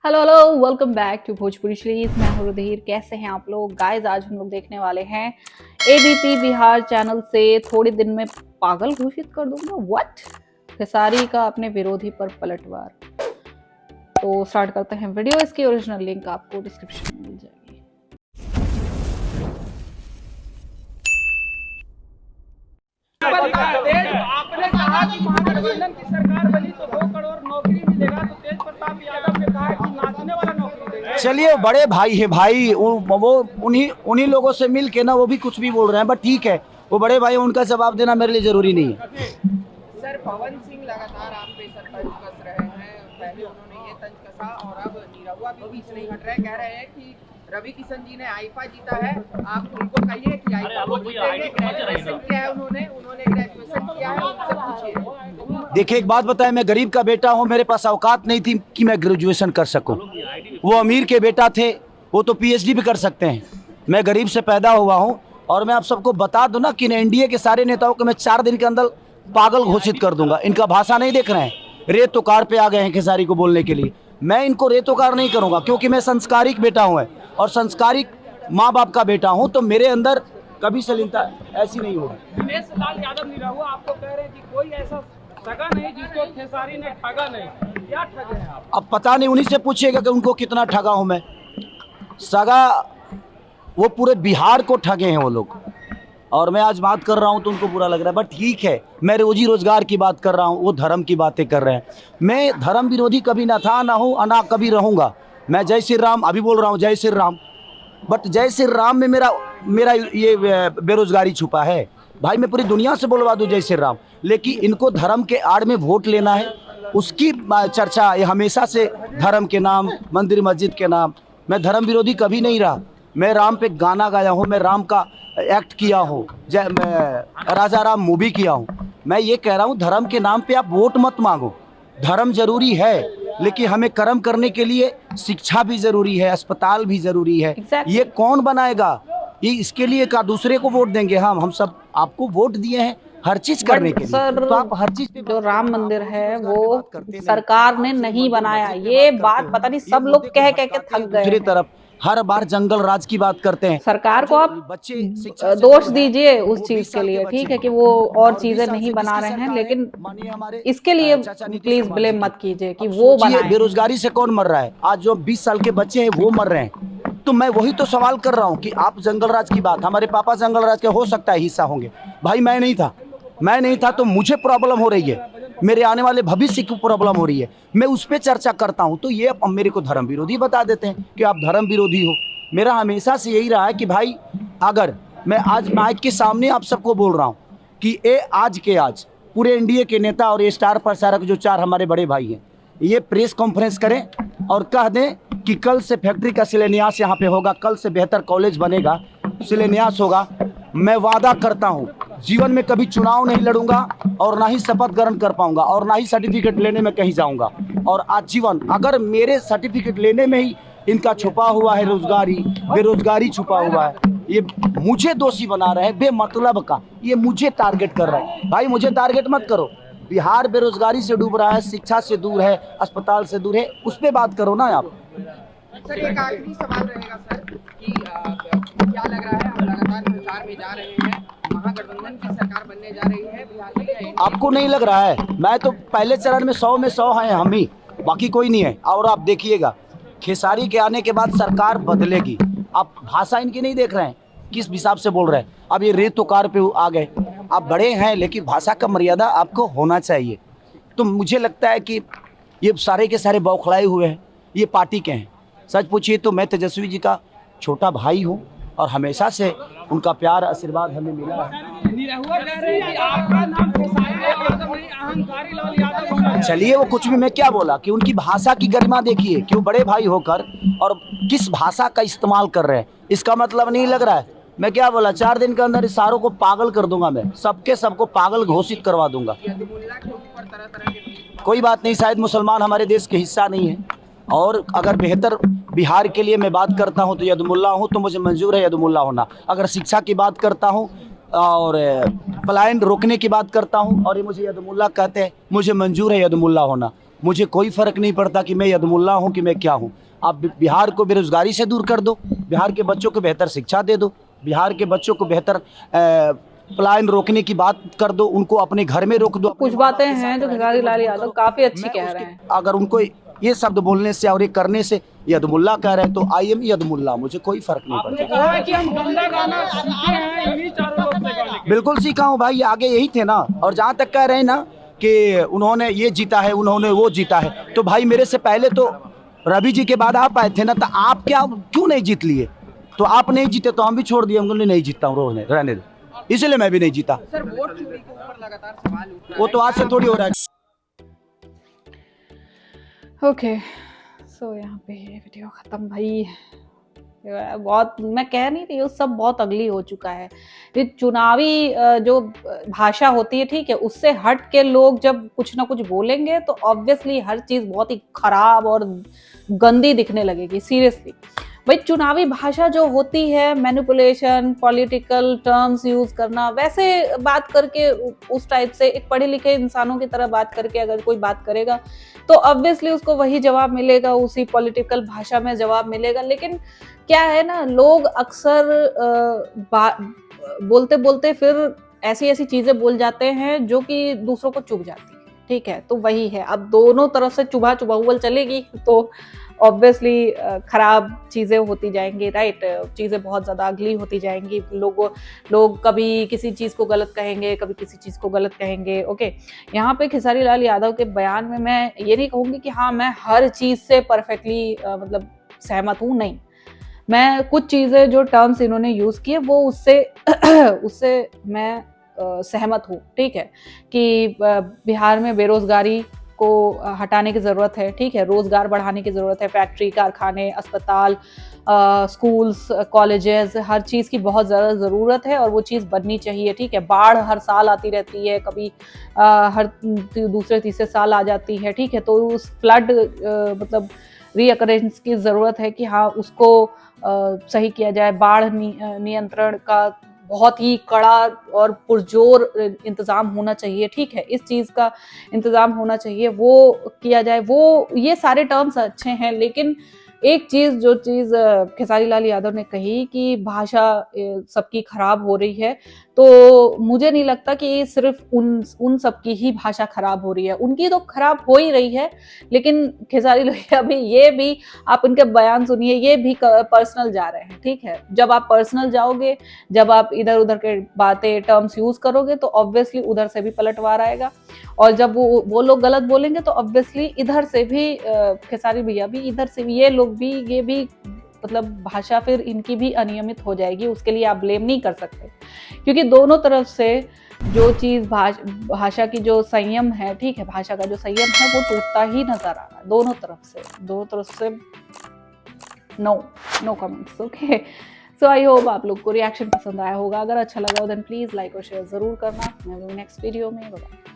Hello hello, welcome back to Bhojpuri series. मैं हूं रुधिर। कैसे हैं आप लोग गाइस? आज हम लोग देखने वाले हैं एबीपी बिहार चैनल से थोड़े दिन में पागल घोषित कर दूंगा। व्हाट? खेसारी का अपने विरोधी पर पलटवार। तो स्टार्ट करते हैं वीडियो। इसकी ओरिजिनल लिंक आपको डिस्क्रिप्शन में मिल जाएगी। आपने कहा कि महागठबंधन की सरकार बनी तो 2 करोड़ नौकरी मिलेगा, तो तेज प्रताप यादव ने कहा कि नाचने वाला नौकरी देगा। चलिए, बड़े भाई है भाई, वो उन्हीं लोगों से मिल के ना वो भी कुछ भी बोल रहे हैं, बट ठीक है, वो बड़े भाई, उनका जवाब देना मेरे लिए जरूरी नहीं है। सर, पवन सिंह लगातार आप पे सर तंज कस रहे हैं। पहले उन्होंने ये तंज कसा और अब निरहुआ भी बीच नहीं हट रहे। कह रहे हैं कि रवि किशन जी ने आईफा जीता है, आप उनको कहिए कि आईफा वो जीतेंगे। ग्रेजुएशन किया है उन्होंने ग्रेजुएशन किया है, उनसे पूछिए। देखिए, एक बात बताएं, मैं गरीब का बेटा हूं, मेरे पास औकात नहीं थी कि मैं ग्रेजुएशन कर सकूं। वो अमीर के बेटा थे, वो तो पीएचडी भी कर सकते हैं। मैं गरीब से पैदा हुआ हूं और मैं आप सबको बता दूं ना कि एनडीए के सारे नेताओं को मैं 4 दिन के अंदर पागल घोषित कर दूंगा। इनका भाषा नहीं देख रहे हैं, रेत उकार पे आ गए हैं खेसारी को बोलने के लिए। मैं इनको रेत उकार नहीं करूंगा क्योंकि मैं संस्कारिक बेटा हूं और संस्कारिक माँ बाप का बेटा हूं, तो मेरे अंदर कभी शालीनता ऐसी नहीं होगी। दिनेश लाल यादव निरहुआ आपको कह रहे हैं कि कोई ऐसा सगा नहीं जिसको खेसारी ने ठगा नहीं। क्या ठगे हैं आप? अब पता नहीं, उन्हीं से पूछिएगा कि उनको कितना ठगा हूं मैं। सगा वो पूरे बिहार को ठगे हैं वो लोग, और मैं आज बात कर रहा हूं तो उनको बुरा लग रहा है, बट ठीक है, मैं रोजी रोजगार की बात कर रहा हूं, वो धर्म की बातें कर रहे हैं। मैं धर्म विरोधी कभी ना था, ना हूं, ना कभी रहूंगा। मैं जय श्री राम अभी बोल रहा हूं, जय श्री राम, बट जय श्री राम में मेरा ये बेरोजगारी छुपा है। भाई, मैं पूरी दुनिया से बोलवा दूं जय श्री राम, लेकिन इनको धर्म के आड़ में वोट लेना है, उसकी चर्चा ये हमेशा से धर्म के नाम, मंदिर मस्जिद के नाम। मैं धर्म विरोधी कभी नहीं रहा। मैं राम पे गाना गाया हूँ, मैं राम का एक्ट किया हूँ, मैं राजा राम मूवी किया हूँ। मैं ये कह रहा हूँ, धर्म के नाम पे आप वोट मत मांगो। धर्म जरूरी है, लेकिन हमें कर्म करने के लिए शिक्षा भी जरूरी है, अस्पताल भी जरूरी है। Exactly. ये कौन बनाएगा? ये इसके लिए का दूसरे को वोट देंगे? हम सब आपको वोट दिए हैं हर चीज करने के लिए, सर, तो आप हर चीज पे जो राम मंदिर है वो सरकार ने नहीं बनाया। ये बात पता नहीं सब लोग कह कह के थक गए दूसरी हैं। तरफ हर बार जंगल राज की बात करते हैं। सरकार को आप बच्चे दोष दीजिए उस चीज के लिए, ठीक है कि वो और चीजें नहीं बना रहे हैं, लेकिन इसके लिए प्लीज ब्लेम मत कीजिए कि वो बनाए। बेरोजगारी से कौन मर रहा है? आज जो 20 साल के बच्चे हैं वो मर रहे हैं। तो मैं वही तो सवाल कर रहा हूँ कि आप जंगल राज की बात, हमारे पापा जंगल राज के हो सकता है हिस्सा होंगे, भाई मैं नहीं था, तो मुझे प्रॉब्लम हो रही है, मेरे आने वाले भविष्य की प्रॉब्लम हो रही है, मैं उस पर चर्चा करता हूं। तो ये अब मेरे को धर्म विरोधी बता देते हैं कि आप धर्म विरोधी हो। मेरा हमेशा से यही रहा है कि भाई, अगर मैं आज माइक के सामने आप सबको बोल रहा हूं कि आज पूरे एनडीए के नेता और ये स्टार प्रचारक जो 4 हमारे बड़े भाई हैं, ये प्रेस कॉन्फ्रेंस करें और कह दें कि कल से फैक्ट्री का शिलान्यास यहाँ पे होगा, कल से बेहतर कॉलेज बनेगा, शिलान्यास होगा। मैं वादा करता हूँ, जीवन में कभी चुनाव नहीं लड़ूंगा और ना ही शपथ ग्रहण कर पाऊंगा और ना ही सर्टिफिकेट लेने में कहीं जाऊंगा। और आजीवन अगर मेरे सर्टिफिकेट लेने में ही इनका छुपा हुआ है बेरोजगारी छुपा हुआ है, ये मुझे दोषी बना रहे हैं बेमतलब का, ये मुझे टारगेट कर रहे हैं। भाई, मुझे टारगेट मत करो। बिहार बेरोजगारी से डूब रहा है, शिक्षा से दूर है, अस्पताल से दूर है, उस पर बात करो ना आप। सर, एक आखिरी सवाल रहेगा सर कि क्या लग रहा है, हम लगातार प्रचार में जा रहे हैं, महागठबंधन की सरकार बनने जा रही है बिहार में। आपको नहीं लग रहा है? मैं तो पहले चरण में 100 में 100 हैं हम ही, बाकी कोई नहीं है। और आप देखिएगा, खेसारी के आने के बाद सरकार बदलेगी। आप भाषा इनकी नहीं देख रहे हैं, किस हिसाब से बोल रहे हैं। अब ये रेत उकार पे आ गए। आप बड़े हैं, लेकिन भाषा का मर्यादा आपको होना चाहिए। तो मुझे लगता है कि ये सारे के सारे बौखलाए हुए हैं, ये पार्टी के हैं। सच पूछिए तो मैं तेजस्वी जी का छोटा भाई हूँ और हमेशा से उनका प्यार आशीर्वाद हमें मिला है। निरहुआ कह रहे हैं कि आपका नाम खेसारी यादव नहीं, अहंकारी लाल यादव होना है। चलिए, वो कुछ भी, मैं क्या बोला कि उनकी भाषा की गरिमा देखिए, क्यों बड़े भाई होकर और किस भाषा का इस्तेमाल कर रहे हैं। इसका मतलब नहीं लग रहा है। मैं क्या बोला, 4 दिन के अंदर इस सारों को पागल कर दूंगा, मैं सबको पागल घोषित करवा दूंगा। कोई बात नहीं, शायद मुसलमान हमारे देश के हिस्सा नहीं है, और अगर बेहतर बिहार के लिए मैं बात करता हूं तो यदुमुल्ला हूं, तो मुझे मंजूर है यदुमुल्ला होना। अगर शिक्षा की बात करता हूं और पलायन रोकने की बात करता हूं और ये मुझे यदुमुल्ला कहते हैं, मुझे मंजूर है यदुमुल्ला होना। मुझे कोई फ़र्क नहीं पड़ता कि मैं यदमुल्ला हूँ कि मैं क्या हूँ। आप बिहार को बेरोज़गारी से दूर कर दो, बिहार के बच्चों को बेहतर शिक्षा दे दो, बिहार के बच्चों को बेहतर पलायन रोकने की बात कर दो, उनको अपने घर में रोक दो। कुछ बातें हैं जो खेसारी लाल यादव काफी अच्छी कह रहे हैं। अगर उनको ये शब्द बोलने से और ये करने से यदमुल्ला कह रहे हैं तो आई एम यदमुल्ला, मुझे कोई फर्क नहीं पड़ता। कहा है कि हम गंदा गाना सीखे हैं इन्हीं चारों लोग से गाने के। बिल्कुल सीखा हूँ भाई, आगे यही थे ना। और जहाँ तक कह रहे हैं ना कि उन्होंने ये जीता है, उन्होंने वो जीता है, तो भाई मेरे से पहले तो रवि जी के बाद आप आए थे ना, तो आप क्या क्यों नहीं जीत लिए? तो आप नहीं जीते तो हम भी छोड़ दिए, हम नहीं जीतता हूँ, रहने दो, इसलिए मैं भी नहीं जीता। सर वोट चोरी के ऊपर लगातार सवाल उठ रहा है। वो तो आज से थोड़ी हो रहा है। ओके सो यहाँ पे ये वीडियो खत्म भाई। बहुत मैं कह नहीं रही हूँ, सब बहुत अगली हो चुका है। ये चुनावी जो भाषा होती है, ठीक है, उससे हट के लोग जब कुछ ना कुछ बोलेंगे तो ऑब्वियसली हर चीज बहुत ही खराब और गंदी दिखने लगेगी। सीरियसली भाई, चुनावी भाषा जो होती है, मैनिपुलेशन, पॉलिटिकल टर्म्स यूज करना, वैसे बात करके उस टाइप से एक पढ़े लिखे इंसानों की तरह बात करके अगर कोई बात करेगा तो ऑब्वियसली उसको वही जवाब मिलेगा, उसी पॉलिटिकल भाषा में जवाब मिलेगा। लेकिन क्या है ना, लोग अक्सर बोलते बोलते फिर ऐसी ऐसी चीजें बोल जाते हैं जो कि दूसरों को चुभ जाती है, ठीक है। तो वही है, अब दोनों तरफ से चुभा चुभावल चलेगी तो ऑब्वियसली खराब चीजें होती जाएंगी, राइट। चीजें बहुत ज्यादा अगली होती जाएंगी। लोग कभी किसी चीज को गलत कहेंगे, कभी किसी चीज को गलत कहेंगे। ओके, यहाँ पे खेसारी लाल यादव के बयान में मैं ये नहीं कहूंगी कि हाँ मैं हर चीज से परफेक्टली मतलब सहमत हूँ, नहीं। मैं कुछ चीजें जो टर्म्स इन्होंने यूज किए वो उससे मैं सहमत हूँ, ठीक है, कि बिहार में बेरोजगारी को हटाने की ज़रूरत है, ठीक है, रोज़गार बढ़ाने की ज़रूरत है, फैक्ट्री, कारखाने, अस्पताल, स्कूल्स, कॉलेजेस, हर चीज़ की बहुत ज़्यादा ज़रूरत है और वो चीज़ बननी चाहिए, ठीक है। बाढ़ हर साल आती रहती है, कभी हर दूसरे तीसरे साल आ जाती है, ठीक है। तो उस फ्लड मतलब रीअकरेंस की ज़रूरत है कि हाँ उसको सही किया जाए। बाढ़ नियंत्रण का बहुत ही कड़ा और पुरजोर इंतजाम होना चाहिए, ठीक है, इस चीज का इंतजाम होना चाहिए, वो किया जाए। वो ये सारे टर्म्स अच्छे हैं, लेकिन एक चीज जो चीज खेसारी लाल यादव ने कही कि भाषा सबकी खराब हो रही है, तो मुझे नहीं लगता कि सिर्फ उन सबकी ही भाषा खराब हो रही है, उनकी तो खराब हो ही रही है। लेकिन खेसारी लाल अभी ये भी, आप उनके बयान सुनिए, ये भी पर्सनल जा रहे हैं, ठीक है। जब आप पर्सनल जाओगे, जब आप इधर उधर के बातें टर्म्स यूज करोगे तो ऑब्वियसली उधर से भी पलटवार आएगा, और जब वो लोग गलत बोलेंगे तो ऑब्वियसली इधर से भी खेसारी भैया भी, इधर से भी ये भी मतलब भाषा फिर इनकी भी अनियमित हो जाएगी। उसके लिए आप ब्लेम नहीं कर सकते, क्योंकि दोनों तरफ से जो चीज भाषा की जो संयम है, ठीक है, भाषा का जो संयम है वो टूटता ही नजर आ रहा है दोनों तरफ से। No comments, okay. So I hope आप लोग को रिएक्शन पसंद आया होगा। अगर अच्छा लगा हो देन प्लीज लाइक और शेयर जरूर करना। मैं नेक्स्ट वीडियो में। बाय।